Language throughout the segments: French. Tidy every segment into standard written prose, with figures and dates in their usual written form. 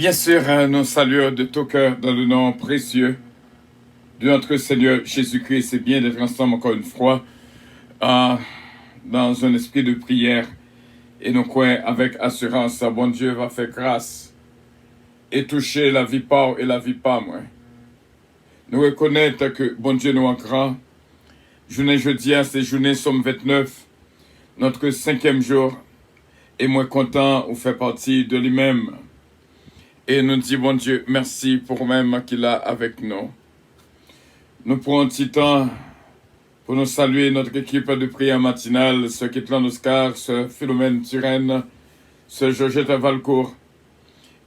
Bien sûr, nous saluons de tout cœur dans le nom précieux de notre Seigneur Jésus-Christ. C'est bien d'être ensemble encore une fois euh, dans un esprit de prière. Et nous croyons avec assurance, bon Dieu va faire grâce et toucher la vie pas et la vie pas, moi. Nous reconnaître que bon Dieu nous est grand. Journée jeudi, c'est journée somme 29, notre 5e jour. Et moi content, ou fait partie de lui-même. Et nous disons, bon Dieu, merci pour même qu'il est avec nous. Nous prenons un petit temps pour nous saluer notre équipe de prière matinale, ce Kitlan Oscar, ce Philomène Turenne, ce Georgette Valcourt.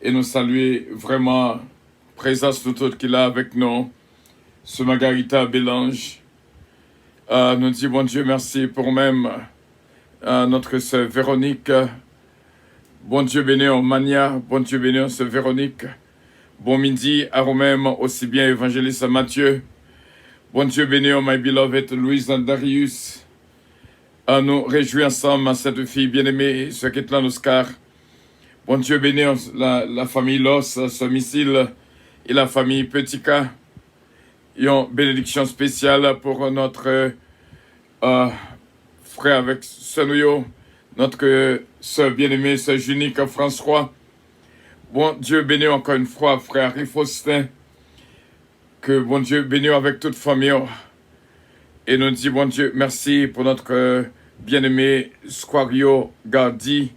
Et nous saluer vraiment présence de tout qu'il a avec nous, ce Margarita Bélange. Nous disons, bon Dieu, merci pour même notre sœur Véronique. Bon Dieu béni en Mania, bon Dieu béni en sœur Véronique. Bon midi à vous-même, aussi bien évangéliste Mathieu. Bon Dieu béni en my beloved Louise Darius. Nous réjouis ensemble à cette fille bien-aimée, ce Kitlan Oscar. Bon Dieu béni la famille Los, ce missile et la famille Petika. Une bénédiction spéciale pour notre frère avec Senouyo, notre sœur bien-aimée, sœur Junique François. Bon Dieu béni encore une fois, frère Rifaustin. Que bon Dieu bénisse avec toute famille. Et nous dit bon Dieu merci pour notre bien-aimé Squario Gardi.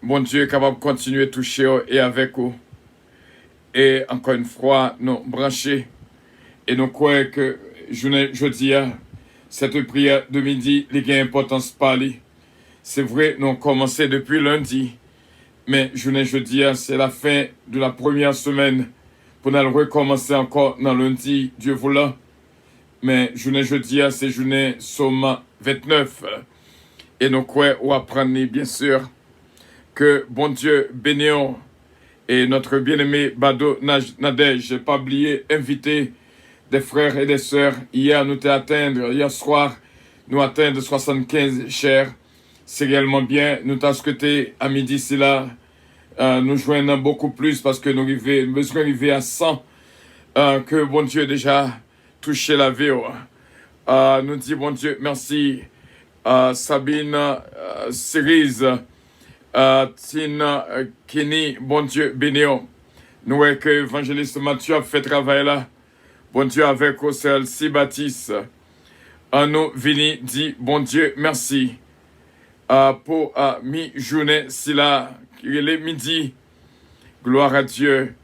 Bon Dieu est capable de continuer à toucher et avec vous. Et encore une fois, nous brancher. Et nous croyons que jeudi, cette prière de midi, il y a une importance par lui. C'est vrai, nous avons commencé depuis lundi. Mais jeudi, c'est la fin de la première semaine. Pour nous recommencer encore dans lundi, Dieu voulant. Mais jeudi, c'est journée somme 29. Et nous croyons ou apprendre, bien sûr, que bon Dieu bénisse et notre bien-aimé Bado Nadège, pas oublier, inviter des frères et des sœurs. Hier, hier soir, nous atteindre 75 chers. C'est réellement bien. Nous t'avons souhaité à midi, c'est là. Nous joignons beaucoup plus parce que nous besoin d'arriver à 100 que bon Dieu déjà touché la vie. Nous disons bon Dieu merci Sabine Cerise Tina Kenny, bon Dieu béni. Nous voyons que évangéliste Mathieu a fait travail là. Bon Dieu avec Ocel si Baptiste. Nous venons dit bon Dieu merci pour mi-journée si là. Il est midi, gloire à Dieu,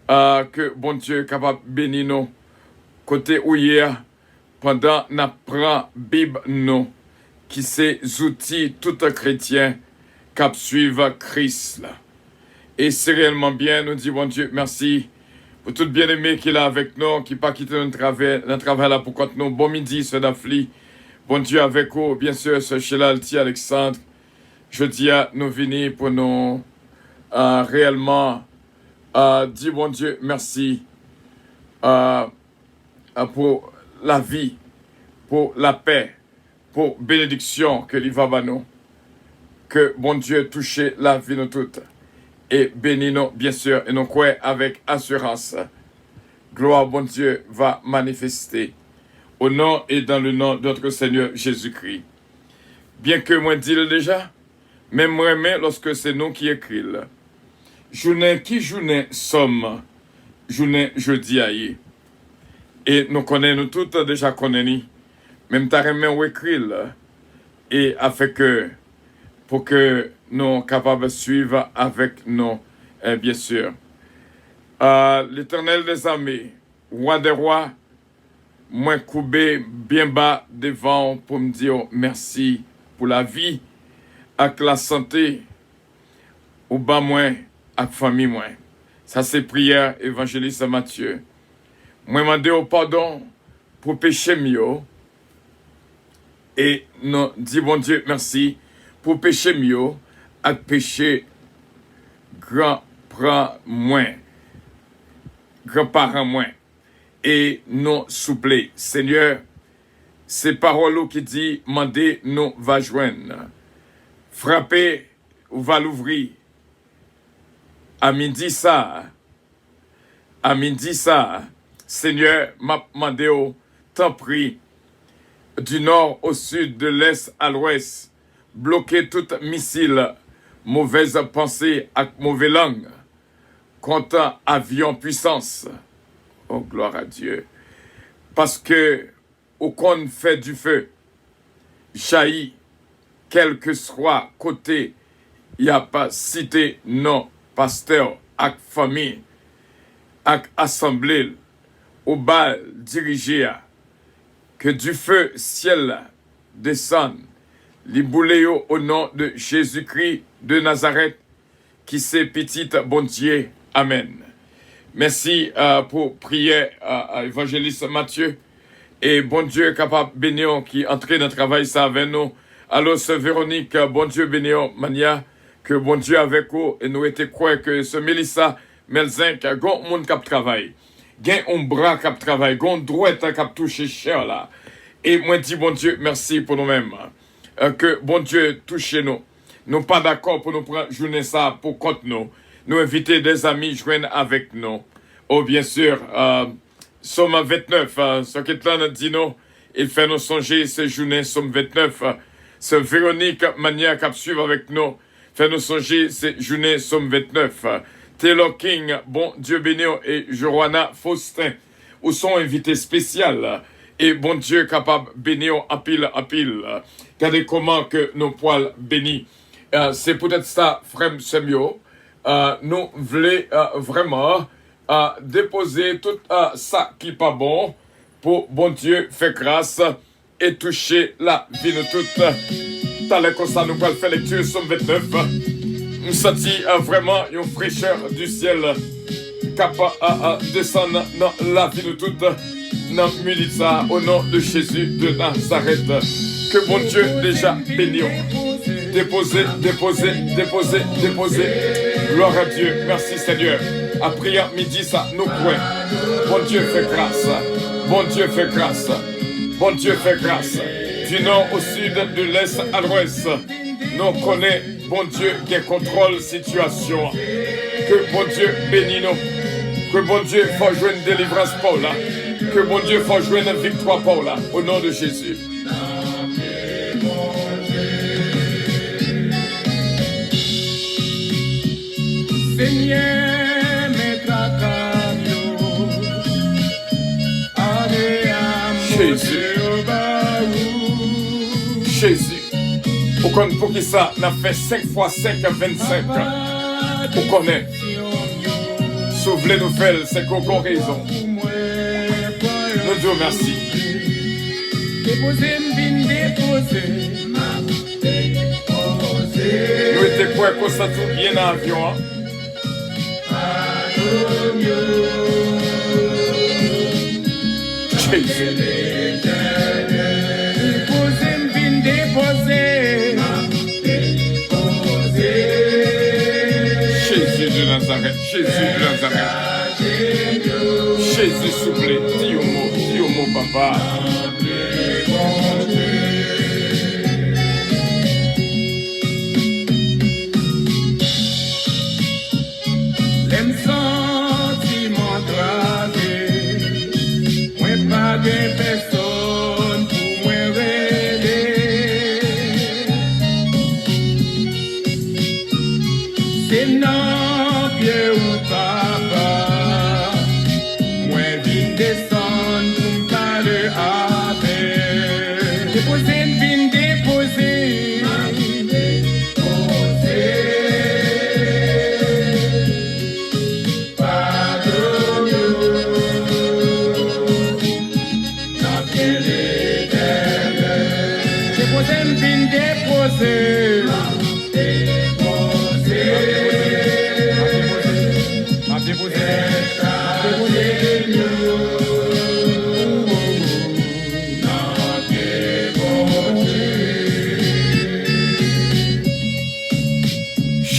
que bon Dieu est capable de bénir nous, côté où hier, pendant n'apprend Bible nous, qui c'est outils tout chrétien, qui suivent Christ. Là. Et c'est réellement bien, nous disons bon Dieu, merci pour tout bien-aimé qui est là avec nous, qui n'a pas quitté notre travail là pour contre nous. Bon midi, ce Dafli, bon Dieu avec vous, bien sûr, ce Sheila Alti Alexandre. Je dis à nous venir pour nous réellement dire bon Dieu merci pour la vie, pour la paix, pour bénédiction que l'il va nous. Que bon Dieu touche la vie nous toutes et bénis nous bien sûr et nous croyons avec assurance. Gloire bon Dieu va manifester au nom et dans le nom de notre Seigneur Jésus-Christ. Bien que moi dis le déjà. Même moi, lorsque c'est nous qui écrivons. Journée qui journée somme, journée jeudi aïe. Et nous connaissons, nous tous déjà connaissons. Même ta remè ou écrire. Et afin que, pour que nous capables de suivre avec nous, bien sûr. L'Éternel des armées, roi des rois, moi coubé bien bas devant pour me dire merci pour la vie. Avec la santé, ou bas moins, avec famille moins. Ça c'est prière évangéliste Mathieu. Moi demandé au pardon pour péché mieux. Et nous dit bon Dieu merci pour péché mieux, avec péché grand-parent moins. Grand-parent moins. Et nous souple. Seigneur, c'est parole qui dit, mandez nous va joindre. Frapper ou va l'ouvrir. À midi ça, Seigneur, m'a demandé au temps pris, du nord au sud, de l'est à l'ouest, bloquer tout missile, mauvaise pensée et mauvaise langue, contre avion puissance. Oh, gloire à Dieu. Parce que, au qu'on fait du feu, jaillit, quel que soit côté, il n'y a pas cité, non, pasteur, ak famille, ak assemblée, au bal dirigé, que du feu ciel descende, li bouleo au nom de Jésus-Christ de Nazareth, qui c'est petite bon Dieu. Amen. Merci pour prier à évangéliste Mathieu. Et bon Dieu capable bénir qui entre dans le travail ça avec nous. Alors, ce Véronique, bon Dieu bénir Mania, que bon Dieu avec vous, et nous étions croire que ce Mélissa Melzin, qui a un monde qui travaille, gain un bras qui travaille, gain droit qui touche cher là. Et moi dis bon Dieu, merci pour nous-mêmes. Que bon Dieu touche nous. Nous pas d'accord pour nous prendre journée ça pour compte nous. Nous inviter des amis joindre avec nous. Oh bien sûr, Somme 29, ce qui est là dit nous, il fait nous songer ces journées, Somme 29. Ce Véronique Mania qui suivre avec nous, fait nous songer ces journées, Somme 29. Taylor King, bon Dieu béni, et Joanna Faustin, où sont invités spéciaux. Et bon Dieu capable bénir en pile. Regardez comment que nos poils bénis. C'est peut-être ça, frère Semio. Nous voulons vraiment déposer tout ça qui n'est pas bon pour bon Dieu faire grâce et toucher la vie de toutes. T'as comme ça, nous allons faire lecture Somme 29. Nous sentons vraiment une fraîcheur du ciel capable de descendre dans la vie de toutes. Dans Mulitza, au nom de Jésus de Nazareth. Que bon Dieu déjà béni. Déposez. Gloire à Dieu. Merci Seigneur. Après midi, ça nous croit. Bon Dieu fait grâce. Bon Dieu fait grâce. Bon Dieu fait grâce. Du nord au sud, de l'est à l'ouest. Nous connaissons, bon Dieu, qui contrôle la situation. Que bon Dieu bénisse nous. Que bon Dieu fasse jouer une délivrance pour là. Que bon Dieu fasse jouer une victoire pour là. Au nom de Jésus. Seigneur, mettre à Jésus. Pour qui ça n'a fait 5 fois 5 à 25. Vous connaissez. Sauve-les nouvelles, c'est qu'on a raison. Nous Dieu merci. Nous étions quoi qu'on s'en trouve bien dans l'avion. Jésus de Nazareth, Jésus souple, dis au mot papa. L'aime sentiment gravé, moi pas de personne pour moi rêver. C'est non pied ou papa, moi vine descendre pour me parler avec. Déposer une vine déposer.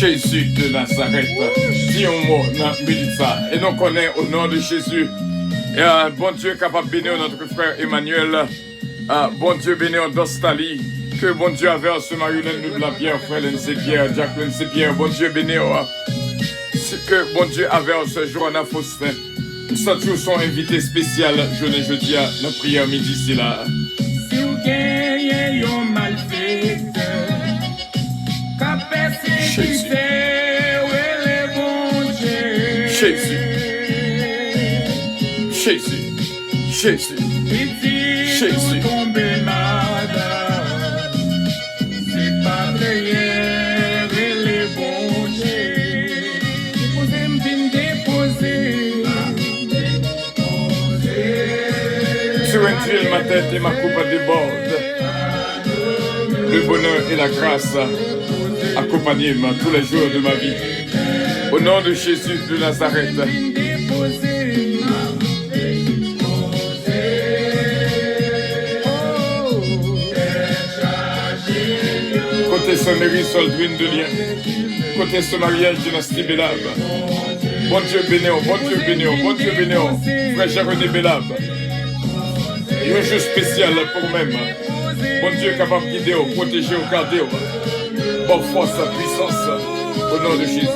Jésus de Nazareth, dis un mot dans Militza. Et nous connaissons au nom de Jésus. Et bon Dieu capable de bénir notre frère Emmanuel. Bon Dieu bénir d'Ostali. Que bon Dieu avait ce Marie-Hélène de la Pierre, frère Lindsay Pierre, Jacqueline C. Pierre. Bon Dieu bénir que bon Dieu avait en ce jour en Faustin. Ça toujours son invité spécial, jeudi à la prière midi ici là. Si vous gagnez un malfaiteur, qu'a persécuté, où est le bon Dieu? Jésus. Jésus. Jésus. Jésus. Tomber malade, c'est pas prière et le bon Dieu. Vous aimez bien déposer. Sur un tuile ma tête et ma coupe déborde. Le bonheur et la grâce accompagnent-moi tous les jours de ma vie. Au nom de Jésus de Nazareth. Côté sonnerie, soldrine de lien. Côté son mariage, dynastie Bélab. Bon Dieu bénéo, bon Dieu bénéo, bon Dieu bénéo. Frère René Bélab. Il y a un jeu spécial pour même. Bon Dieu capable de guider, protéger, garder. Bonne force, puissance. Au nom de Jésus.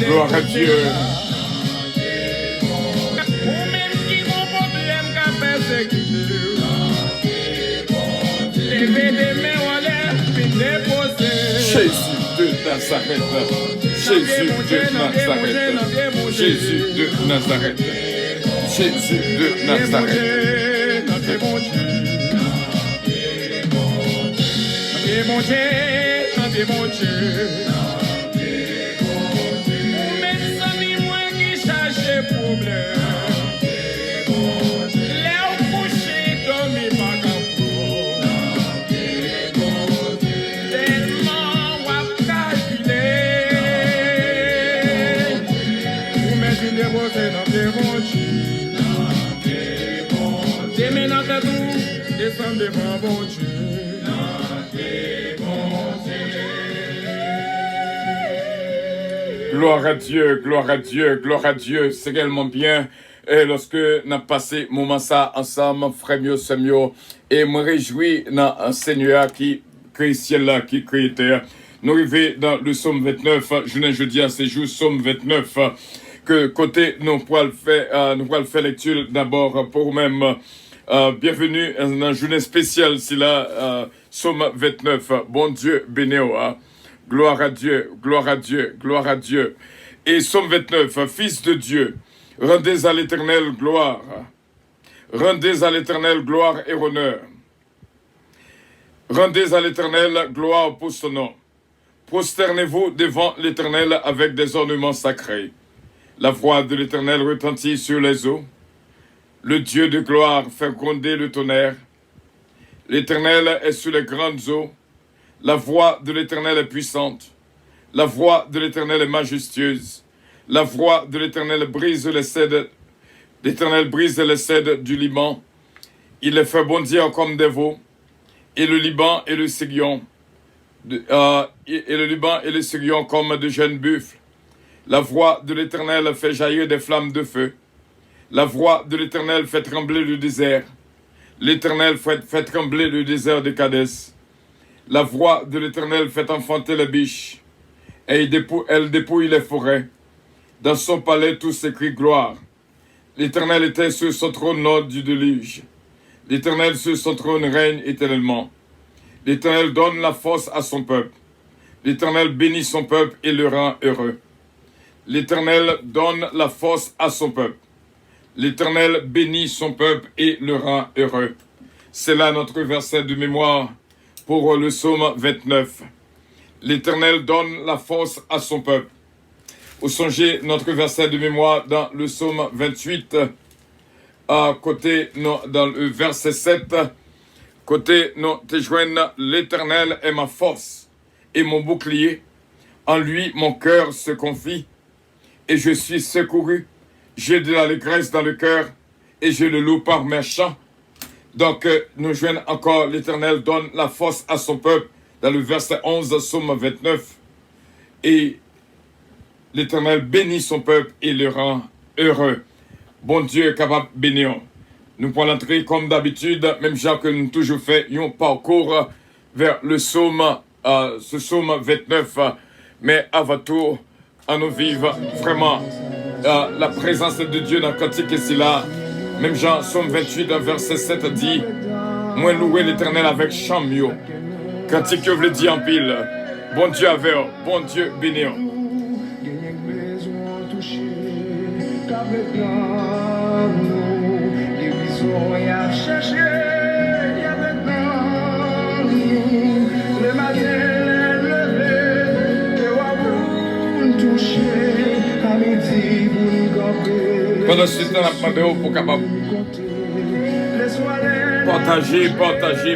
Gloire à Dieu. Jésus de Nazareth. Jésus de Nazareth. Jésus de Nazareth. Jésus de Nazareth. Gloire à Dieu, gloire à Dieu, gloire à Dieu. C'est réellement bien. Et lorsque nous avons passé un moment ça ensemble, frère mieux, c'est mieux. Et me réjouis dans un Seigneur qui crée ciel là, qui crée terre. Nous arrivons dans le psaume 29. Jeudi à ces jours, psaume 29. Que côté nous pourrons faire lecture d'abord pour même. Bienvenue dans une journée spéciale, c'est là, psaume 29. Bon Dieu, bénéo. Gloire à Dieu, gloire à Dieu, gloire à Dieu. Et psaume 29, Fils de Dieu, rendez à l'Éternel gloire. Rendez à l'Éternel gloire et honneur. Rendez à l'Éternel gloire pour son nom. Prosternez-vous devant l'Éternel avec des ornements sacrés. La voix de l'Éternel retentit sur les eaux. Le Dieu de gloire fait gronder le tonnerre. L'Éternel est sur les grandes eaux. La voix de l'Éternel est puissante. La voix de l'Éternel est majestueuse. La voix de l'Éternel brise les cèdres. L'Éternel brise les cèdres du Liban. Il les fait bondir comme des veaux. Et le Liban et le Sirion. Comme de jeunes buffles. La voix de l'Éternel fait jaillir des flammes de feu. La voix de l'Éternel fait trembler le désert. L'Éternel fait trembler le désert de Kadès. La voix de l'Éternel fait enfanter les biches. Et elle dépouille les forêts. Dans son palais, tous s'écrient gloire. L'Éternel était sur son trône lors du déluge. L'Éternel sur son trône règne éternellement. L'Éternel donne la force à son peuple. L'Éternel bénit son peuple et le rend heureux. L'Éternel donne la force à son peuple. L'Éternel bénit son peuple et le rend heureux. C'est là notre verset de mémoire pour le psaume 29. L'Éternel donne la force à son peuple. Vous songez notre verset de mémoire dans le psaume 28, dans le verset 7, côté nous te joignent, l'Éternel est ma force et mon bouclier. En lui, mon cœur se confie. et je suis secouru. J'ai de l'allégresse dans le cœur et je le loue par mes chants. Donc, nous joignons encore, l'Éternel donne la force à son peuple dans le verset 11, Psaume 29. Et l'Éternel bénit son peuple et le rend heureux. Bon Dieu, capable de bénir. Nous pourrons l'entrer comme d'habitude, même genre que nous avons toujours fait un parcours vers le psaume, ce psaume 29. Mais avant tout, à nous vivre vraiment la présence de Dieu dans le cantique ici là. Même Jean, psaume 28, verset 7 dit, moi louer l'Éternel avec chant mieux. Cantique que vous le dit en pile. Bon Dieu avec, bon Dieu bénir. Pendant ce temps, on a demandé pour capable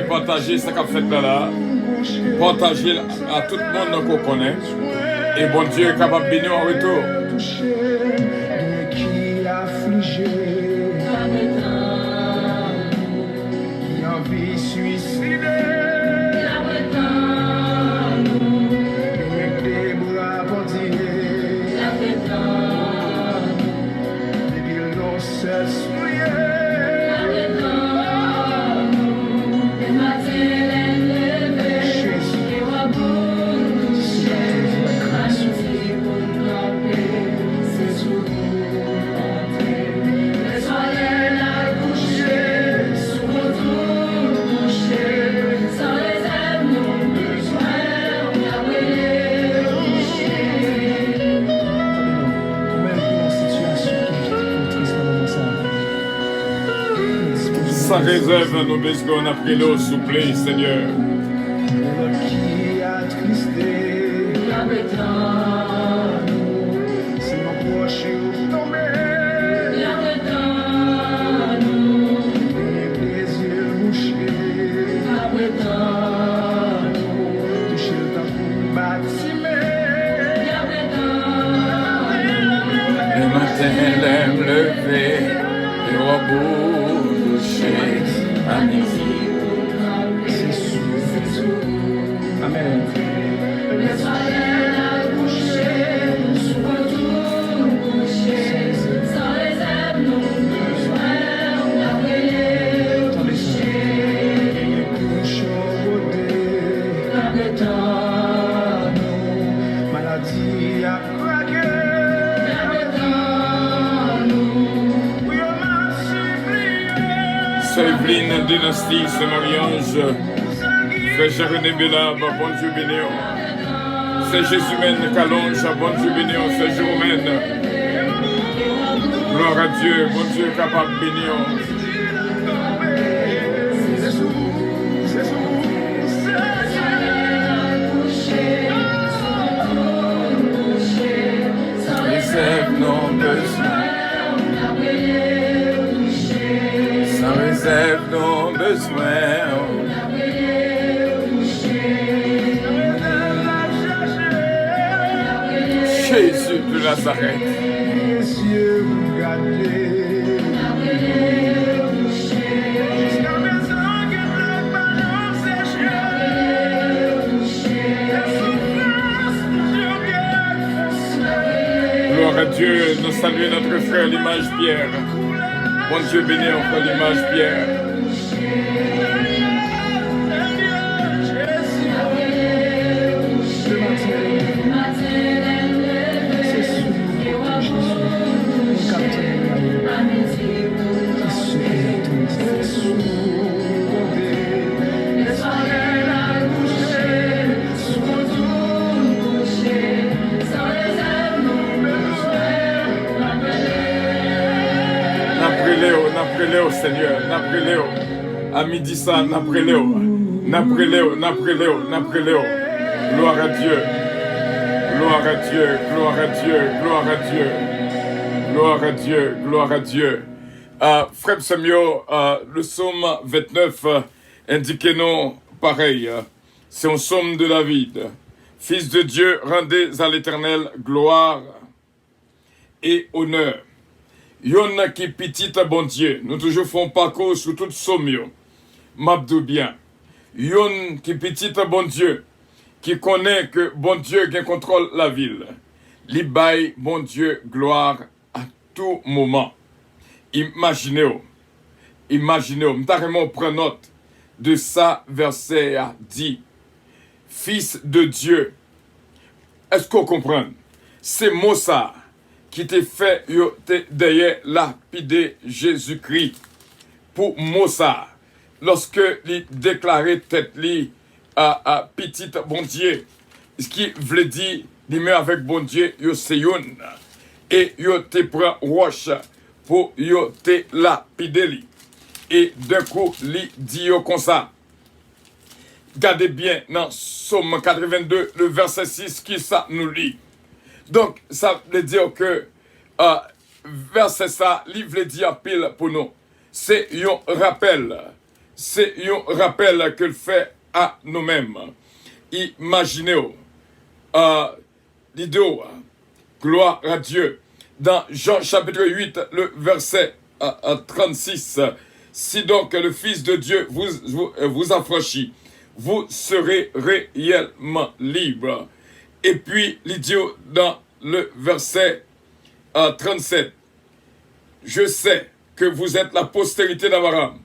partager ce qu'a fait là. Partager à tout le monde qu'on connaît. Et bon Dieu est capable de bénir en retour. Sans réserve, nos besoins a pris l'eau, s'il vous plaît, Seigneur. Qui attristé, c'est mon proche tombé. Les yeux bouchés, toucher le tapou bâtimé. Le matin, l'aime lever, et au bout. Amen. Amen. C'est Evelyne Dynastie, c'est Marie-Ange, Frère Jérémy Bellab, bon Dieu bénir. C'est Jésus-Mène Calonge, bon Dieu bénir, c'est Jérôme. Gloire à Dieu, bon Dieu capable de bénir. Réserve nos besoins. Sans réserve nos besoins. Jésus de Nazareth. Gloire à Dieu, nous saluons notre frère l'image Pierre. Bon Dieu béni, on fait l'image Pierre. N'après-le, Seigneur, n'après-le. À midi ça, n'après-le. N'après-le. Gloire à Dieu. Gloire à Dieu, gloire à Dieu, gloire à Dieu. Gloire à Dieu, gloire à Dieu. Frère Samuel, le psaume 29 indiquez-nous pareil. C'est un psaume de David. Fils de Dieu, rendez à l'Éternel gloire et honneur. Yon qui petit bon Dieu, nous toujours font parcours sur toute somme. M'abdou bien. Yon qui petit bon Dieu, qui connaît que bon Dieu qui contrôle la ville. Li bail bon Dieu gloire à tout moment. Imaginez-vous, m'tarrement prend note de ça verset a dit, Fils de Dieu. Est-ce qu'on comprend? C'est mot ça qui te fait derrière lapider Jésus-Christ pour mot ça. Lorsque il déclarait tête li à petite bon Dieu, ce qui veut dire, il met avec bon Dieu, yo se yon, et yo te prend roche pour yo te lapider li. Et d'un coup, li dit yo comme ça. Gardez bien dans Somme 82, le verset 6, qui ça nous lit. Donc, ça veut dire que verset ça, il veut dire pile pour nous. C'est un rappel. C'est un rappel que le fait à nous-mêmes. Imaginez-vous. L'idée, gloire à Dieu. Dans Jean chapitre 8, le verset 36. Si donc le Fils de Dieu vous affranchit, vous serez réellement libre. Et puis, l'idée dans le verset 37. Je sais que vous êtes la postérité d'Abraham,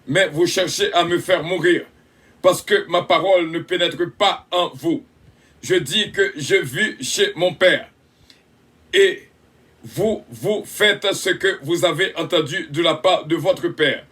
mais vous cherchez à me faire mourir, parce que ma parole ne pénètre pas en vous. Je dis que je vis chez mon Père, et vous faites ce que vous avez entendu de la part de votre Père.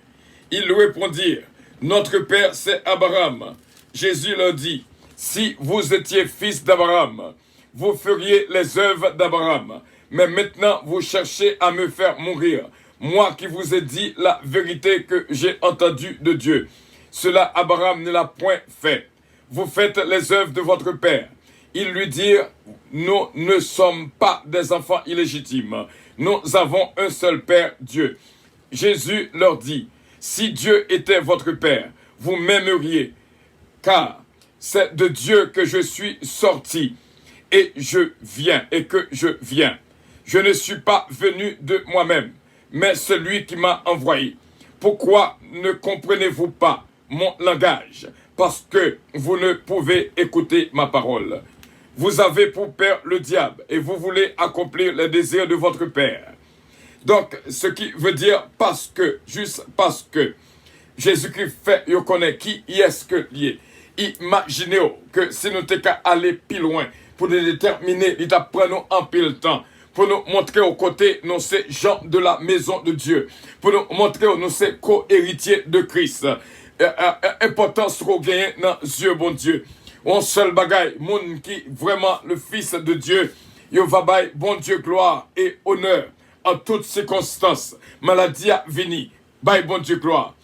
Ils lui répondirent, notre Père c'est Abraham. Jésus leur dit, si vous étiez fils d'Abraham, vous feriez les œuvres d'Abraham. Mais maintenant, vous cherchez à me faire mourir. Moi qui vous ai dit la vérité que j'ai entendue de Dieu. Cela, Abraham ne l'a point fait. Vous faites les œuvres de votre père. Ils lui dirent, nous ne sommes pas des enfants illégitimes. Nous avons un seul Père, Dieu. Jésus leur dit, si Dieu était votre Père, vous m'aimeriez, car c'est de Dieu que je suis sorti et que je viens. Je ne suis pas venu de moi-même, mais celui qui m'a envoyé. Pourquoi ne comprenez-vous pas mon langage? Parce que vous ne pouvez écouter ma parole. Vous avez pour père le diable et vous voulez accomplir les désirs de votre père. Donc, ce qui veut dire parce que, juste parce que Jésus-Christ fait, il connaît qui est-ce que lié. Imaginez que si nous t'es qu'à aller plus loin pour déterminer, il t'apprend nous en pile temps. Pour nous montrer aux côtés, nous sommes gens de la maison de Dieu. Pour nous montrer, nous sommes co-héritiers de Christ. Importance trop gagnée dans Dieu, bon Dieu. Un seul bagaille, monde qui vraiment le Fils de Dieu, il va bailler bon Dieu gloire et honneur en toutes circonstances. Maladie a venu, baille bon Dieu gloire.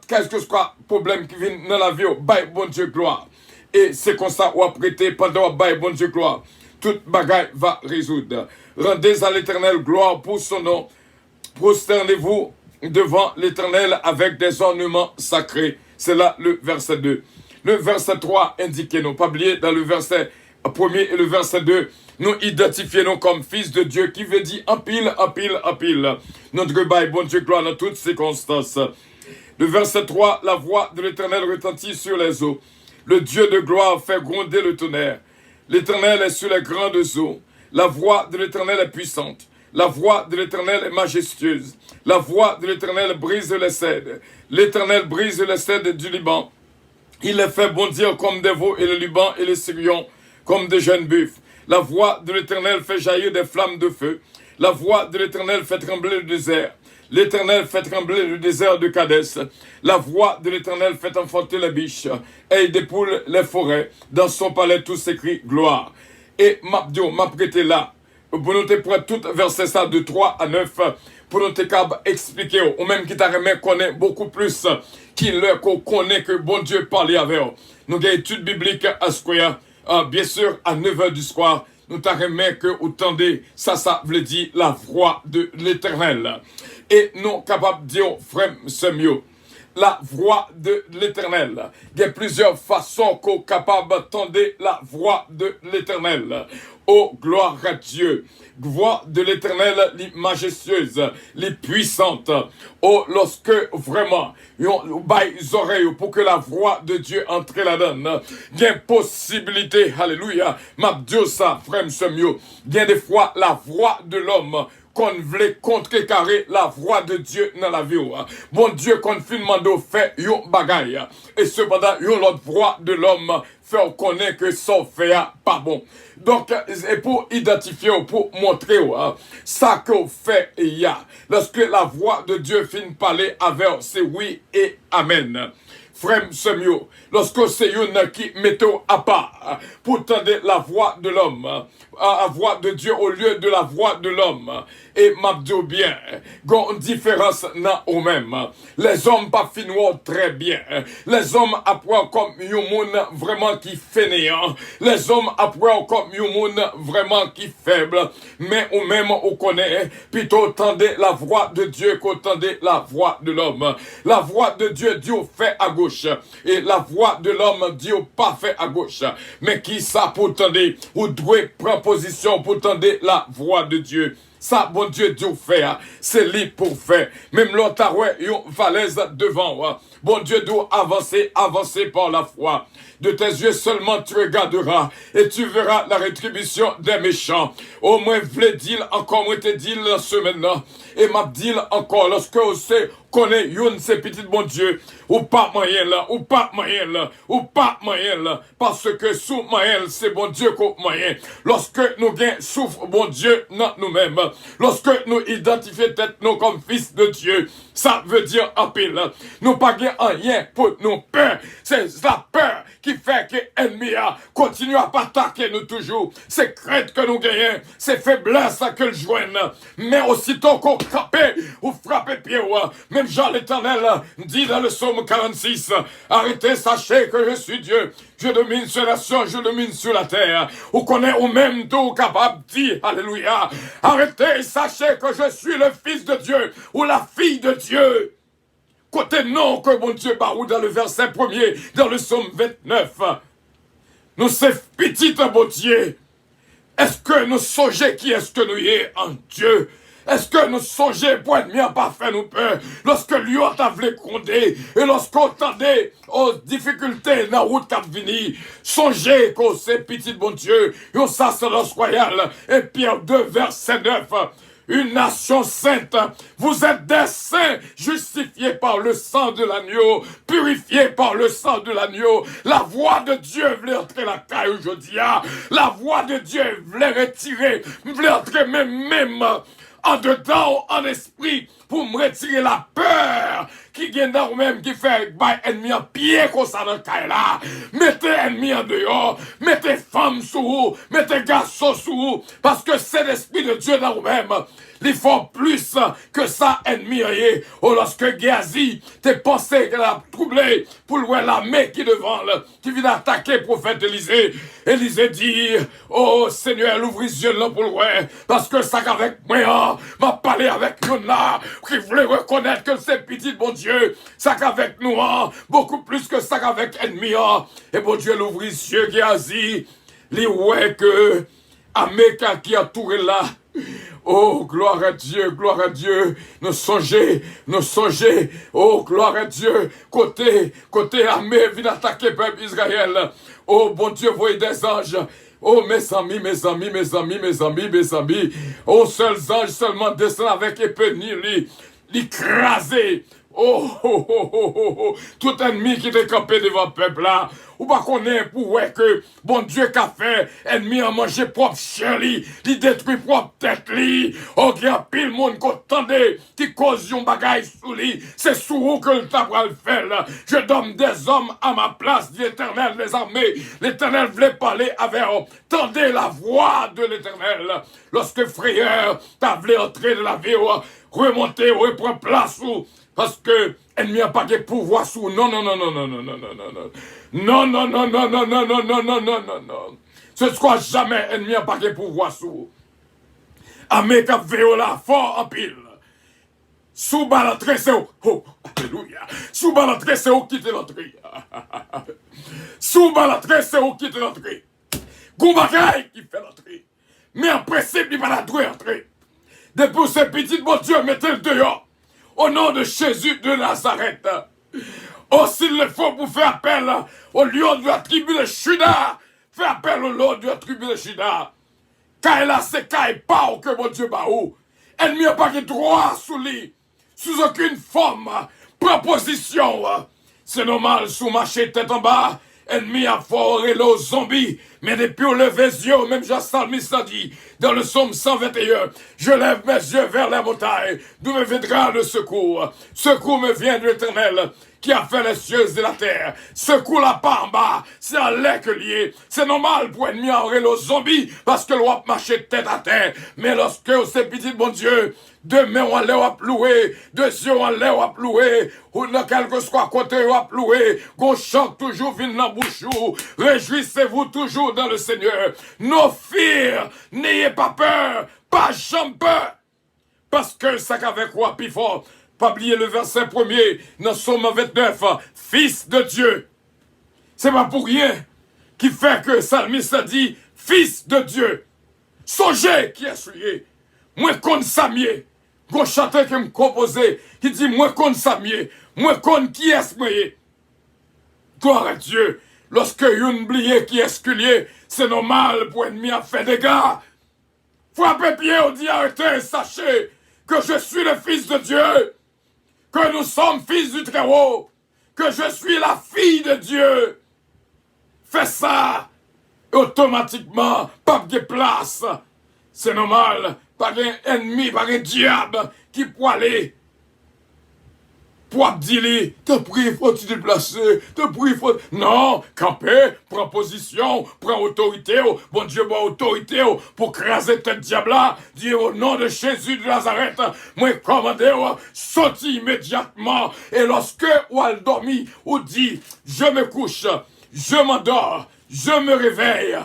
Qu'est-ce que soit problème qui vient dans la vie, baille bon Dieu gloire. Et c'est comme ça ou prêter pendant baille bon Dieu gloire. Toute bagaille va résoudre. Rendez à l'Éternel gloire pour son nom. Prosternez-vous devant l'Éternel avec des ornements sacrés. C'est là le verset 2. Le verset 3 indique, non pas oublier, dans le verset 1er et le verset 2, nous identifions comme fils de Dieu, qui veut dire en pile. Notre bail, bon Dieu, gloire dans toutes circonstances. Le verset 3, la voix de l'Éternel retentit sur les eaux. Le Dieu de gloire fait gronder le tonnerre. L'Éternel est sur les grandes eaux. La voix de l'Éternel est puissante. La voix de l'Éternel est majestueuse. La voix de l'Éternel brise les cèdres. L'Éternel brise les cèdres du Liban. Il les fait bondir comme des veaux et le Liban et les Syriens comme des jeunes buffles. La voix de l'Éternel fait jaillir des flammes de feu. La voix de l'Éternel fait trembler le désert. L'Éternel fait trembler le désert de Kadès. La voix de l'Éternel fait enfanter les biches. Et il dépoule les forêts. Dans son palais, tout s'écrit gloire. Et Mabdio m'a prêté là. Pour nous te prendre tout verset ça de 3 à 9. Pour nous te expliquer. Ou même qui t'a remis connaît beaucoup plus. Qui leur connaît que bon Dieu parle avec eux. Nous avons une étude biblique à Square. Bien sûr, à 9h du soir. Nous t'a remis que vous tendez. Ça veut dire la voix de l'Éternel. Et nous capables de dire, frère, c'est mieux. la voix de l'Éternel. Il y a plusieurs façons qu'on est capable d'entendre la voix de l'Éternel. Oh, gloire à Dieu. Voix de l'Éternel, les majestueuse, les puissante. Oh, lorsque vraiment, on baille les oreilles pour que la voix de Dieu entre là-dedans. Il y a une possibilité, alléluia. M'a dit ça, frère, mieux. Il y a des fois la voix de l'homme qu'on voulait contrecarrer la voix de Dieu dans la vie. Bon Dieu, qu'on finalement fait yon bagaille. Et cependant, yon l'autre voix de l'homme fait connaître que son fait pas bon. Donc, et pour identifier, pour montrer ça qu'on fait il y a. Lorsque la voix de Dieu finit parler avec, c'est oui et amen. Frère Semio, lorsque c'est une qui mette à part pour entendre la voix de l'homme, la voix de Dieu au lieu de la voix de l'homme, et m'abdou bien, gon différence dans eux même. Les hommes pas finissent très bien. Les hommes apprennent comme un monde vraiment qui fainéant. Les hommes apprennent comme un monde vraiment qui faible. Mais ou même on connaît plutôt entendez la voix de Dieu qu'entendez la voix de l'homme. La voix de Dieu dit fait à gauche et la voix de l'homme dit pas fait à gauche. Mais qui ça pour entendre ou doit prendre position pour entendre la voix de Dieu. Ça, bon Dieu, Dieu fait, c'est lui pour faire. Même l'autre, une falaise devant, bon Dieu doit avancer par la foi. De tes yeux seulement tu regarderas et tu verras la rétribution des méchants. Au moins, v'lait dire encore, moi te dit la semaine là, et m'a dit encore, lorsque on sait, connaît une ces petites bon Dieu, ou pas moyen là, ou pas moyen là, ou pas moyen là, parce que sous moyen, c'est bon Dieu qu'on moyen. Lorsque nous gagnons souffre bon Dieu dans nous-mêmes, lorsque nous identifions tête nous comme fils de Dieu, ça veut dire en pile, nous pas gagnons rien pour nous peur, c'est la peur qui fait que l'ennemi continue à attaquer nous toujours, c'est crainte que nous gagnons, c'est faiblesse que le joigne, mais aussitôt qu'on frappe ou frappe pied, même Jean l'Éternel dit dans le psaume 46, arrêtez, sachez que je suis Dieu. Je domine sur la nation, je domine sur la terre. Ou connaît ou même tout capable dit, alléluia. Arrêtez, sachez que je suis le fils de Dieu ou la fille de Dieu. Côté non que mon Dieu barou dans le verset 1er, dans le psaume 29. Nous c'est petit bon Dieu. Est-ce que nous songeons qui est-ce que nous y est en Dieu? Est-ce que nous songeons pour être bien pas fait nous peur lorsque lui a voulu gronder et lorsqu'on entendait aux difficultés dans la route qu'a vini, songez qu'on c'est petit bon Dieu, et on sacerdoce royal, et Pierre 2 verset 9. Une nation sainte, vous êtes des saints, justifiés par le sang de l'agneau, purifiés par le sang de l'agneau. La voix de Dieu voulait entrer la caille aujourd'hui. La voix de Dieu voulait retirer, voulait entrer même en dedans, en esprit, pour me retirer la peur qui vient dans vous-même, qui fait ennemi en pied comme ça dans le caille là. Mettez ennemi en dehors, mettez femmes sous vous, mettez garçons sous vous, parce que c'est l'esprit de Dieu dans vous-même. Il faut plus que ça ennemi. Oh, lorsque Géasi t'es pensé qu'elle a troublé pour louer l'armée qui devant, qui vient attaquer le prophète Élisée. Élisée dit, oh Seigneur, l'ouvre les yeux là pour louer, parce que ça qu'avec moi, m'a parlé avec nous là, qui voulait reconnaître que c'est petit bon Dieu, ça qu'avec nous, beaucoup plus que ça qu'avec ennemi. Et bon Dieu, l'ouvre les yeux, Géasi, les ouais que Améka qui a touré là. Oh, gloire à Dieu, nous songer, oh, gloire à Dieu, côté armée, vient attaquer le peuple Israël, oh, bon Dieu, voyez des anges, oh, mes amis, oh, seuls anges seulement descendent avec épée, l'écraser. Oh, tout ennemi qui est campé devant le peuple là, ou pas qu'on est pour ouais que bon Dieu qu'a fait, ennemi a mangé propre chien li détruit propre tête li, oh il y a pile monde qu'on tendait, qui cause yon bagaille sous li, c'est sous vous que le tabra le fait là, je donne des hommes à ma place, dit l'Éternel des armées, l'Éternel voulait parler avec eux, tendez la voix de l'Éternel, lorsque frayeur t'as voulu entrer de la vie, remonter, reprendre place ou parce que ennemi n'a pas de pouvoir sous. Non. Ce sera jamais ennemi n'a pas de pouvoir sous. Amé cap véola fort en pile. Sous bas l'entrée, c'est où? Oh, alléluia. Sous bas l'entrée, c'est où quitter l'entrée. Sous bas l'entrée, c'est où quitter l'entrée. Goumagaï qui fait l'entrée. Mais en principe, il va la trouver entrer. Depuis ce petit bon Dieu, mettez-le dehors. Au nom de Jésus de Nazareth. Oh, s'il le faut pour faire appel au lion de la tribu de Juda. Fais appel au lion de la tribu de Juda. Car là, c'est car pas que mon Dieu baou. Ennemi n'a pas de droit sous lui. Sous aucune forme. Proposition. C'est normal, sous marché tête en bas. Ennemi a fort et l'eau zombie. Mais depuis au lever les yeux, même Jean Salmiste a dit, dans le psaume 121, je lève mes yeux vers la montagne, d'où me viendra le secours. Secours me vient de l'Éternel, qui a fait les cieux et la terre. Secours la part en bas, c'est un lait que lié. C'est normal pour ennemi en les zombies, parce que l'on marche tête à terre. Mais lorsque c'est petit bon Dieu, demain on allait louer, deux yeux on allait louer, ou dans quelque soit côté on louer, qu'on chante toujours vine dans bouche, réjouissez-vous toujours dans le Seigneur. No fear, n'ayez pas peur, pas jamais peur, parce que ça qu'avec quoi plus fort. Pas oublier le verset premier dans Psaume 29, Fils de Dieu. C'est pas pour rien qui fait que Salmiste a dit Fils de Dieu. Songez qui est souillé. Moi qu'on samier. Gon chanteur qui me composé, qui dit moi qu'on samier. Moi qu'on qui est souillé. Gloire à Dieu. Lorsque yon oublié qui est sculier, c'est normal pour ennemi à faire des gars. Frappez pied au dit arrêtez, sachez que je suis le Fils de Dieu. Que nous sommes fils du Très-Haut, que je suis la fille de Dieu. Fais ça, automatiquement, pas de place. C'est normal, pas d'un ennemi, pas d'un diable qui peut aller. Pour dire, te prie, faut te déplacer, te prie, faut... Non, camper, prends position, prends autorité, bon Dieu, bon autorité, pour craser tête diable là, dire au nom de Jésus de Nazareth, moi commandé, sorti immédiatement, et lorsque ou al dormi, ou dit, je me couche, je m'endors, je me réveille,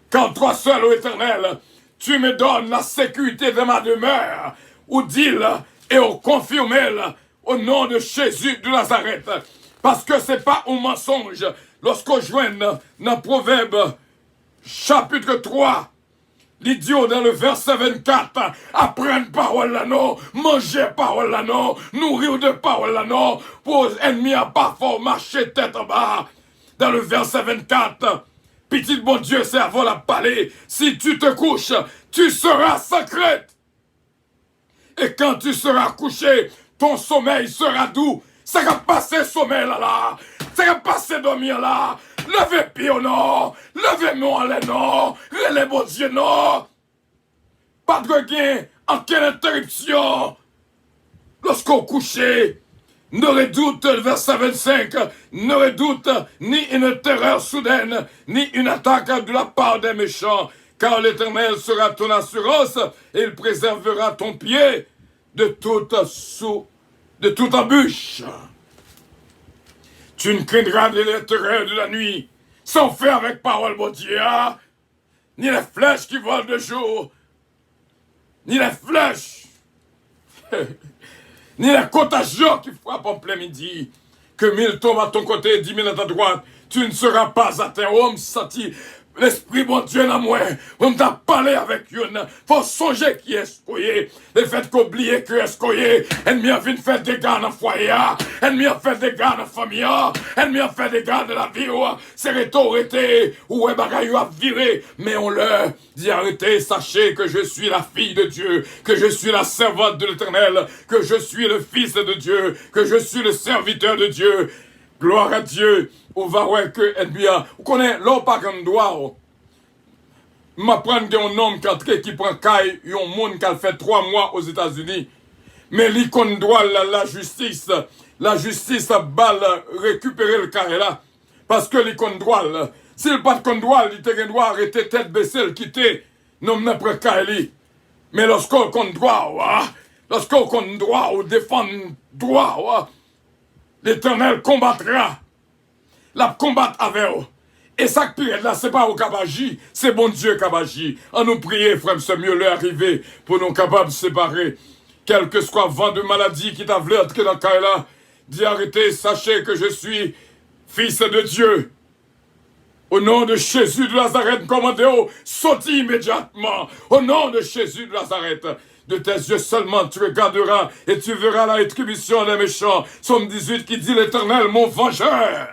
quand toi seul, ô Éternel, tu me donnes la sécurité de ma demeure, ou dis-le, et au confirme-le, au nom de Jésus de Nazareth. Parce que c'est pas un mensonge. Lorsqu'on joint dans Proverbe chapitre 3, l'idiot dans le verset 24, apprendre parole là non, manger parole là non, nourrir de parole là non, pour ennemi à pas fort marcher tête en bas. Dans le verset 24, petit bon Dieu, c'est avant la palais. Si tu te couches, tu seras sacré. Et quand tu seras couché, ton sommeil sera doux. Ça va passer sommeil là. Ça va passer dormir là. Levez pied au non. Levez moi en les non. Relève bon Dieu non. Pas de regain. Aucune interruption. Lorsqu'on couché, ne redoute, verset 25, ne redoute ni une terreur soudaine, ni une attaque de la part des méchants. Car l'Éternel sera ton assurance et il préservera ton pied de toute embûche. Tu ne craindras ni les terreurs de la nuit, sans faire avec parole, mon Dieu, ni les flèches qui volent de jour, ni les flèches, ni les contagions qui frappent en plein midi. Que 1000 tombent à ton côté, 10 000 à ta droite, tu ne seras pas atteint. Homme senti. L'Esprit, mon Dieu, dans moi, on t'a parlé avec une. Faut songer qui est scoyé. Le fait qu'oublier que est scoyé. Ennemi a vu faire des gars dans le foyer. Ennemi a fait des gars dans la famille. Ennemi a fait des gars de la vie. C'est rétorité. Ou est bagaille à virer. Mais on leur dit arrêtez, sachez que je suis la fille de Dieu. Que je suis la servante de l'Éternel. Que je suis le fils de Dieu. Que je suis le serviteur de Dieu. Gloire à Dieu. On va voir que ennemi a. Vous connaissez l'homme pas comme doigt. M'apprendre qu'un homme qui prend caille, un monde qui a fait 3 mois aux États-Unis. Mais l'icône doit la justice a balle récupérer le carré là. Parce que l'icône droit, s'il pas de droit, il doit arrêter tête baissée, le quitter. Non, n'a pas caille. Mais lorsqu'on compte droit, ou défend droit, l'Éternel combattra. La combattre avec eux. Et ça que pire là, c'est pas au Kabaji, c'est bon Dieu Kabaji. En nous prier, frère, c'est mieux leur arriver pour nous capables de séparer. Quel que soit vent de maladie qui t'a voulu entrer dans Kaila, dis arrêtez, sachez que je suis fils de Dieu. Au nom de Jésus de Nazareth, commandez-vous, sortis immédiatement. Au nom de Jésus de Nazareth, de tes yeux seulement tu regarderas et tu verras la rétribution des méchants. Psaume 18 qui dit l'Éternel, mon vengeur.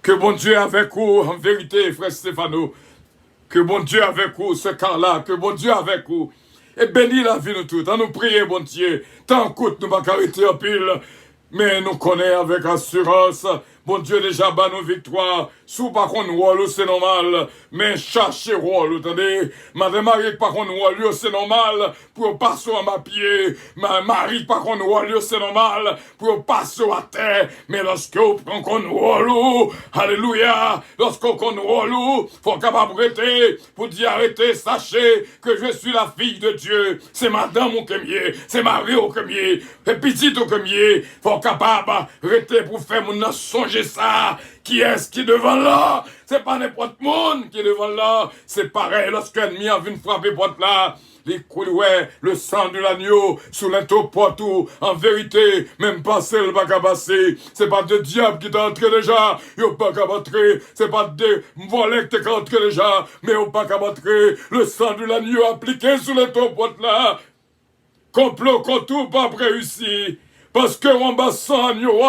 Que bon Dieu est avec vous, en vérité, frère Stéphano. Que bon Dieu est avec vous, ce camp-là. Que bon Dieu est avec vous. Et bénis la vie nous toutes. À nous prier, bon Dieu. Tant coûte nous pas arrêter en pile. Mais nous connaissons avec assurance. Bon Dieu déjà bat nos victoires. Sous par contre rôle c'est normal. Mais chercher rôle, attendez. Madame Marie par contre rôle c'est normal. Pour passer à ma pied. Ma Marie par contre rôle c'est normal. Pour passer à terre. Mais lorsque vous prenez qu'on rôle, alléluia. Lorsque vous prenez rôle, faut capable arrêter. Pour dire arrêtez, sachez que je suis la fille de Dieu. C'est madame au premier. C'est Marie au premier. Et petite au premier. Faut capable arrêter pour faire mon songe ça. Qui est-ce qui est devant là? C'est pas n'importe monde qui est devant là. C'est pareil lorsque l'ennemi a vu frapper porte là. Les coulouets, le sang de l'agneau, sous l'into partout. En vérité, même passer le bac à passer. C'est pas de diable qui t'a entré déjà. Y'a pas qu'à battre. C'est pas de volets qui t'a entré déjà. Mais y'a pas qu'à battre. Le sang de l'agneau appliqué sous l'into porte là. Complot contre tout pas réussi. Parce que on bat sang agneau.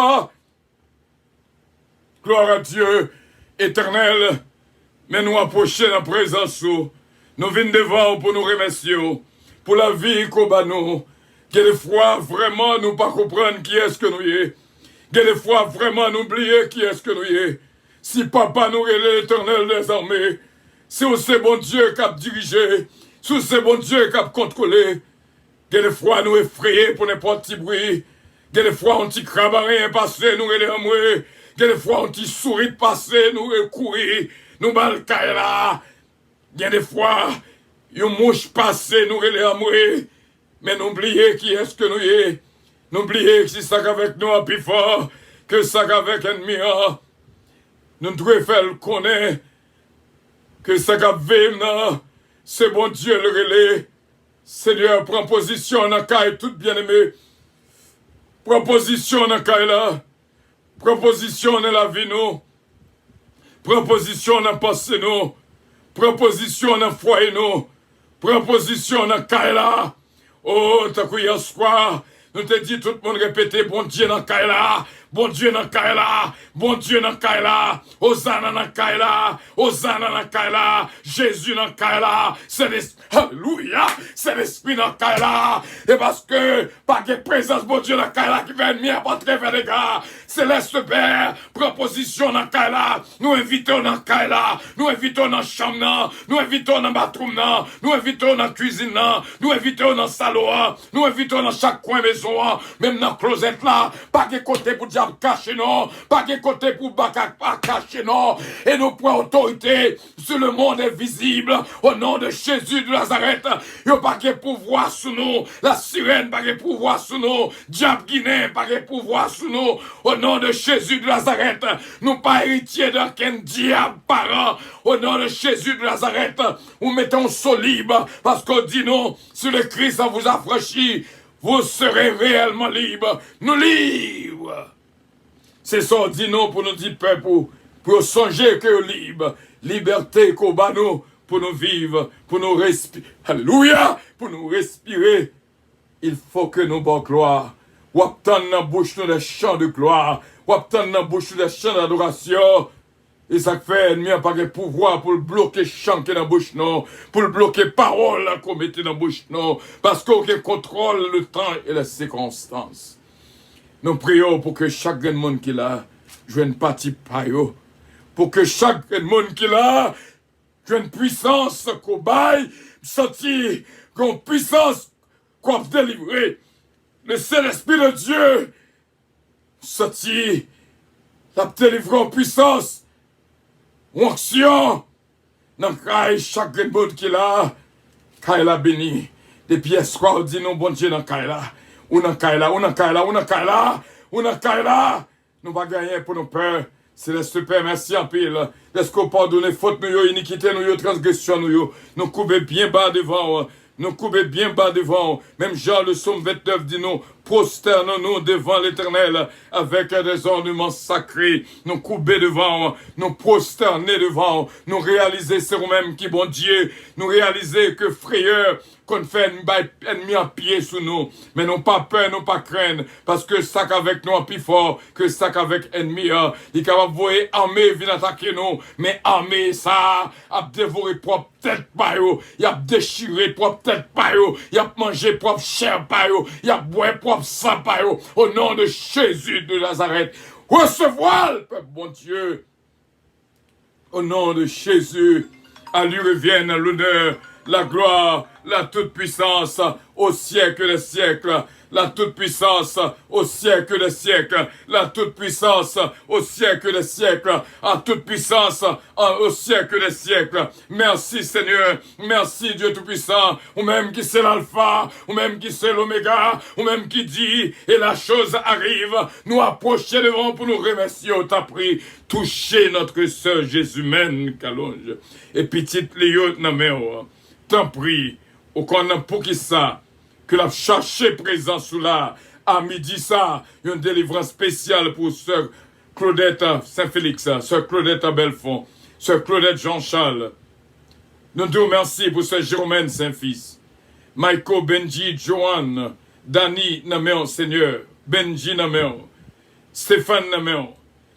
Gloire à Dieu, éternel, mais nous approcher dans la présence. Nous venons devant pour nous remercier, pour la vie qu'on bat nous. Des fois, vraiment, nous pas comprendre qui est-ce que nous y est. Des fois, vraiment, nous oublier qui est-ce que nous y est. Si papa nous est l'éternel des armées, si c'est bon Dieu qui a dirigé, si c'est bon Dieu qui a contrôlé, des fois, nous effrayés pour n'importe petit bruit. Des fois, on t'y crabe à rien passer, nous est amoureux. Des fois, on t'y sourit de passer, nous courir, nous balcaille là. Des fois, une mouche passée, nous les amoureux. Mais n'oubliez qui est-ce que nous y est. N'oubliez que si ça avec nous, plus fort que ça avec l'ennemi. Nous devons faire le connaître que ça avec nous, c'est bon Dieu le relais. Seigneur, prends position dans le cas tout bien-aimé. Prends position dans le cas là. Proposition dans la vie nous. Proposition dans la pensée nous. Proposition dans le foyer nous. Proposition dans le Kaila. Oh, t'as quoi hier soir. Nous te dit tout le monde répéter, bon Dieu dans Kaila. Bon Dieu dans Kaila. Bon Dieu dans Kaila. Hosanna dans Kaila. Hosanna dans Kaila. Jésus dans Kaila. C'est l'esprit. Alléluia. C'est l'esprit dans Kaila. Et parce que, pas de présence, bon Dieu dans Kaila qui va venir apporter vers les gars. Céleste Père, proposition dans Kaila. Nous invitons dans Kaila. Nous invitons dans chambre. Nous invitons dans bathroom. Nous invitons dans cuisine. Nous invitons dans salon. Nous invitons dans chaque coin maison. Même dans closet là. Pas de côté pour diable caché non. Pas de côté pour bacac pas caché non. Et nous prenons autorité sur le monde invisible. Au nom de Jésus de Nazareth. Il n'y a pas de pouvoir sur nous. La sirène pas de pouvoir sur nous. Diable guinéen pas de pouvoir sur nous. Au nom de Jésus de Nazareth. Nous pas héritiers d'aucun diable parent. Au nom de Jésus de Nazareth. Nous mettons sol libre. Parce qu'on dit non. Sur le Christ on vous affranchit. Vous serez réellement libres. Nous libres. C'est ça, on dit non pour nous dire peuple, pour songer que libre. Liberté qu'on bat nous, pour nous vivre, pour nous respirer. Alléluia! Pour nous respirer. Il faut que nous bon gloire. Ou obtenir dans la bouche nous des chants de gloire. Ou obtenir dans la bouche nous des chants d'adoration. Et ça fait ennemi n'a pas de pouvoir pour le bloquer chant qui est dans la bouche non, pour le bloquer parole qu'on mettait dans la bouche non, parce qu'on contrôle le temps et les circonstances. Nous prions pour que chaque monde qui l'a joue une partie payo, pour que chaque monde qui l'a joue une puissance qu'on baille, sentir qu'on puissance qu'on délivrer. Le Saint-Esprit de Dieu sentir la délivrer en puissance. Onction, dans chaque monde qui là, Kaila béni. Depuis hier soir, on dit non, bon Dieu, dans Kaila. Ou dans Kaila, ou dans Kaila, ou dans Kaila, ou dans Kaila. Nous ne pas gagner pour nos peurs. Céleste Père, merci en pile. Laisse qu'on pardonne faute nous, iniquité nous, transgression nous. Nous couper bien bas devant. nous couper bien bas devant. Même Jean, le psaume 29 dit nous, prosternons-nous devant l'Éternel avec des ornements sacrés. Nous couper devant, nous prosterner devant, nous réaliser c'est nous-mêmes qui bon Dieu, nous réaliser que frayeur, qu'on fait ennemi en pied sous nous, mais non pas peur, non pas craindre, parce que ça qu'avec nous en plus fort, que ça qu'avec ennemi, il est capable de voir armée vient attaquer nous, mais armée ça, a dévoré propre tête par eux, il a déchiré propre tête par eux, il a mangé propre chair par eux, il a boire propre sang par eux, au nom de Jésus de Nazareth. Recevoir le peuple, bon Dieu, au nom de Jésus, à lui revienne l'honneur, la gloire, la toute-puissance au siècle des siècles, la toute-puissance au siècle des siècles, la toute-puissance au siècle des siècles, à toute-puissance au siècle des siècles. Merci Seigneur, merci Dieu Tout-Puissant, ou même qui c'est l'alpha, ou même qui c'est l'oméga, ou même qui dit, et la chose arrive, nous approcher devant pour nous remercier au ta prix, toucher notre sœur Jésus-mène, qu'allonge, et petite Léo Nameo, t'en prie, au qu'on a pour qui ça, que la chercher présent sous là, à midi ça, une délivrance spéciale pour sœur Claudette Saint-Félix, sœur Claudette Belfond, sœur Claudette Jean-Charles. Nous te remercions pour sœur Jérôme Saint-Fils, Michael, Benji, Joanne, Dani Naméon, Seigneur, Benji Naméon, Stéphane Naméon.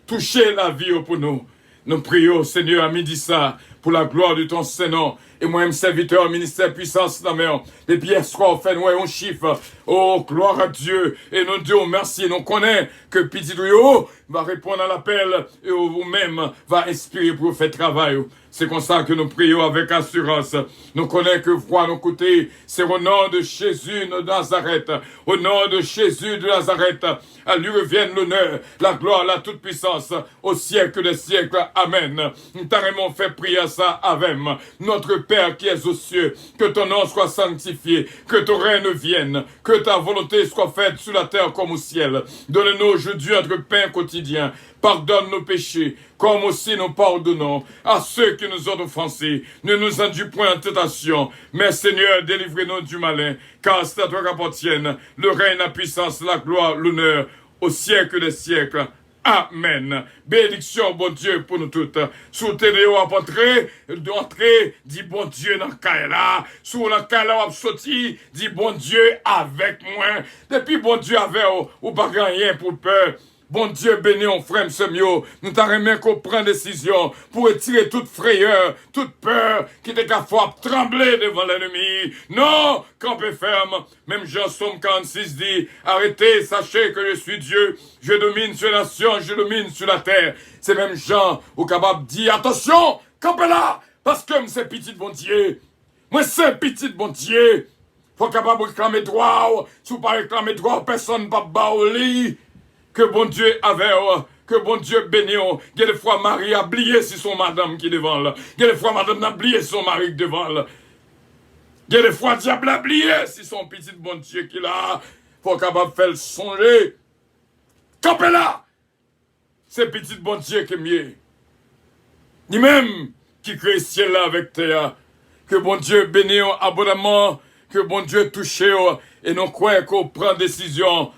Touchez la vie pour nous. Nous prions, Seigneur, à midi ça, pour la gloire de ton Saint-Nom. Et moi-même, serviteur, ministère, puissance, la main. Et puis, hier soir, fait, nous, un chiffre. Oh, gloire à Dieu. Et nous disons merci. Nous connaissons que Petit Rio va répondre à l'appel et vous-même va inspirer pour faire travail. C'est comme ça que nous prions avec assurance. Nous connaissons que foi nous coûter. C'est au nom de Jésus de Nazareth. Au nom de Jésus de Nazareth. À lui revienne l'honneur, la gloire, la toute-puissance au siècle des siècles. Amen. Nous t'avons fait prier ça avec notre Père qui es aux cieux. Que ton nom soit sanctifié. Que ton règne vienne. Que ta volonté soit faite sur la terre comme au ciel. Donne-nous aujourd'hui notre pain quotidien. Pardonne nos péchés, comme aussi nous pardonnons à ceux qui nous ont offensés. Ne nous induis point en tentation, mais Seigneur, délivrez-nous du malin, car c'est à toi qu'appartiennent le règne, la puissance, la gloire, l'honneur, au siècle des siècles. Amen. Bénédiction, bon Dieu, pour nous toutes. Sous Ténéo à d'entrer, dit bon Dieu dans le cas là. Sous la cas là, sorti, dit bon Dieu avec moi. Depuis bon Dieu avec ou pas rien pour peur. Bon Dieu béni, on frère Semio, nous t'arrêtons qu'on prend décision pour retirer toute frayeur, toute peur qui était capable de trembler devant l'ennemi. Non, campez ferme. Même Jean Somme 46 dit, arrêtez, sachez que je suis Dieu, je domine sur la nation, je domine sur la terre. C'est même Jean au capable dit, attention, campez là, parce que c'est petit de bon Dieu. Moi c'est petit de bon Dieu. Faut capable de réclamer droit, si vous pas réclamer droit, personne ne va pas au lit. Que bon Dieu avait, que bon Dieu bénit. Il y a des fois Marie a oublié si son madame qui est devant là. Il y a des fois madame a oublié son mari qui est devant là. Il y a des fois diable a oublié si son petit bon Dieu qui est là. Faut capable faire le songer. Campez là. C'est petit bon Dieu qui est mieux. Ni même qui crée le ciel là avec terre. Que bon Dieu bénit abondamment. Que bon Dieu touche et nous croyons qu'on prend décision.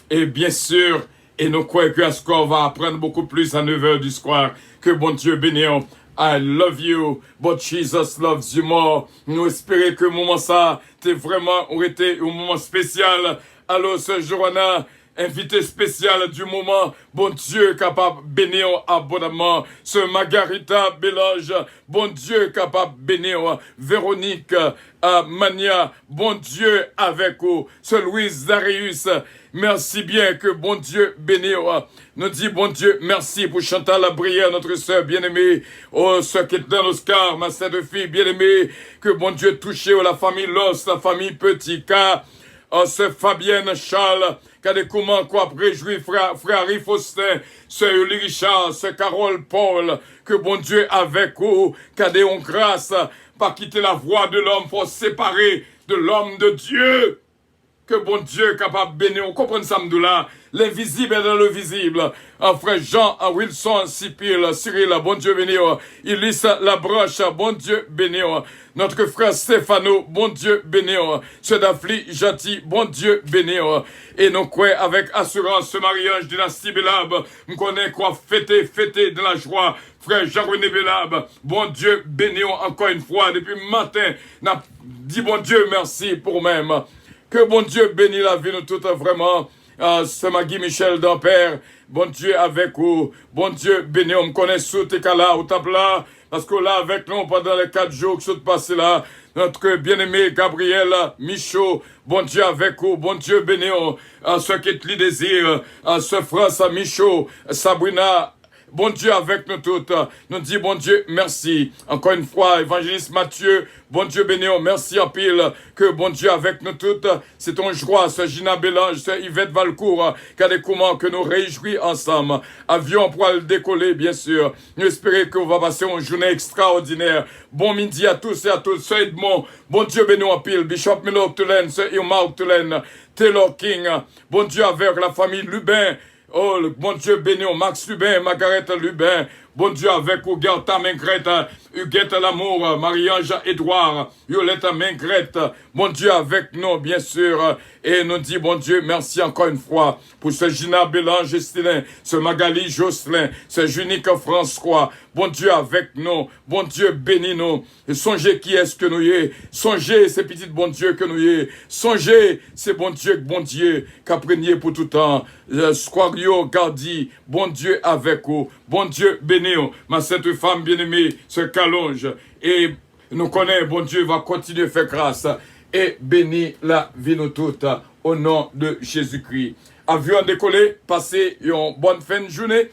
Et bien sûr, et nous croyons que Ascor va apprendre beaucoup plus à 9h du soir. Que bon Dieu bénisse. I love you, but Jesus loves you more. Nous espérons que le moment ça, t'es vraiment, aurait été un moment spécial. Alors, ce Joanna, invité spécial du moment, bon Dieu capable de bénir abondamment, ce Margarita Bélange, bon Dieu capable de bénir Véronique Mania, bon Dieu avec vous, ce Louise Darius, merci bien que bon Dieu bénisse, nous dit bon Dieu, merci pour Chantal Labrière, notre sœur bien-aimée, oh, sœur Kétan Oscar, ma sœur de fille bien-aimée, que bon Dieu touche la famille Loss, la famille Petit K, oh, sœur Fabienne Charles, qu'a des comment quoi réjouir frère Harry Faustin, sœur Uli Richard, sœur Carole Paul, que bon Dieu avec vous, qu'a des on grâce, pas quitter la voie de l'homme pour se séparer de l'homme de Dieu. Que bon Dieu est capable de bénir. On comprend ça, là. L'invisible est dans le visible. Frère Jean, Wilson, Sipil, Cyril, bon Dieu béni. Ulysse Labroche, bon Dieu béni. Notre frère Stéphano, bon Dieu béni. Sœur Dafli, Jati, bon Dieu béni. Et nous croyons avec assurance ce mariage dynastie Belab. Nous connaissons quoi fêter de la joie. Frère Jean-René Belab, bon Dieu béni encore une fois. Depuis le matin, n'a dit bon Dieu merci pour même. Que bon Dieu bénisse la vie de nous toutes vraiment. C'est Magui Michel d'Ampère. Bon Dieu avec vous. Bon Dieu béni. On me connaît sous tes cas là, au tape là. Parce que là avec nous pendant les 4 jours que sont passés là. Notre bien-aimé Gabriel Michaud. Bon Dieu avec vous. Bon Dieu béni. Ce qui te désire. Ce France Michaud. Sabrina. Bon Dieu avec nous toutes. Nous dit bon Dieu merci. Encore une fois, évangéliste Mathieu, bon Dieu béni, merci en pile. Que bon Dieu avec nous toutes. C'est ton joie, ce Gina Bélange, ce Yvette Valcourt, comment que nous réjouis ensemble. Avion pour le décoller, bien sûr. Nous espérons qu'on va passer une journée extraordinaire. Bon midi à tous et à toutes. Ce Edmond, bon Dieu béni en pile. Bishop Milo Octulaine, ce Irma Octulaine, Taylor King. Bon Dieu avec la famille Lubin. Oh, bon Dieu béni, Max Lubin, Margaret Lubin, bon Dieu avec vous, Gerta Mengrette, Huguette Lamour, Marie-Ange Edouard, Violette Mengrette, bon Dieu avec nous, bien sûr, et nous dit, bon Dieu, merci encore une fois pour ce Gina Bélange Estilin, ce Magali Jocelyn, ce Junique François, bon Dieu avec nous, bon Dieu bénis nous, et songez qui est-ce que nous y est, songez ces petits bon Dieu que nous y est, songez ces bon Dieu qu'a prégné pour tout temps, Squario Gardi, bon Dieu avec vous, bon Dieu bénis, ma sainte femme bien-aimée, ce Calonge, et nous connaissons, bon Dieu va continuer à faire grâce, et bénir la vie nous toutes, au nom de Jésus-Christ. Avion décollé, passez une bonne fin de journée.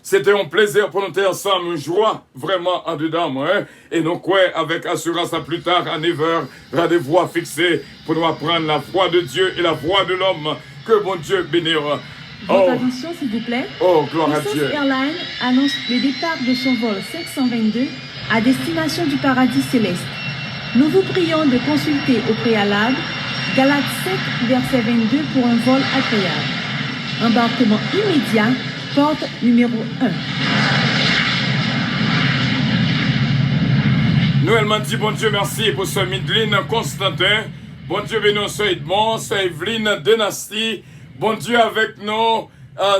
C'était un plaisir pour nous être ensemble, une joie vraiment en dedans, hein? Et nous croyons avec assurance à plus tard, à 9h, rendez-vous à fixer pour nous apprendre la foi de Dieu et la voix de l'homme. Que bon Dieu bénira. Votre attention, s'il vous plaît. Oh, gloire à Brussels Dieu. Airlines annonce le départ de son vol 522 à destination du paradis céleste. Nous vous prions de consulter au préalable Galates 5, verset 22 pour un vol agréable. Embarquement immédiat, porte numéro 1. Noël m'a dit, bon Dieu, merci pour ce Midline Constantin. Bon Dieu, béni, ce Edmond, ce Evelyne Dynastie. Bon Dieu, avec nous.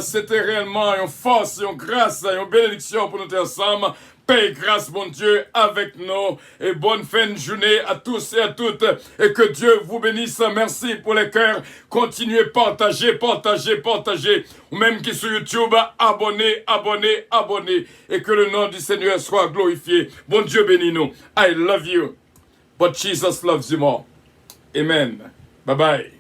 C'était réellement une force, une grâce, une bénédiction pour nous être ensemble. Paix et grâce, bon Dieu, avec nous. Et bonne fin de journée à tous et à toutes. Et que Dieu vous bénisse. Merci pour les cœurs. Continuez, partagez. Ou même qui sur YouTube, abonnez. Et que le nom du Seigneur soit glorifié. Bon Dieu bénis nous. I love you. But Jesus loves you more. Amen. Bye bye.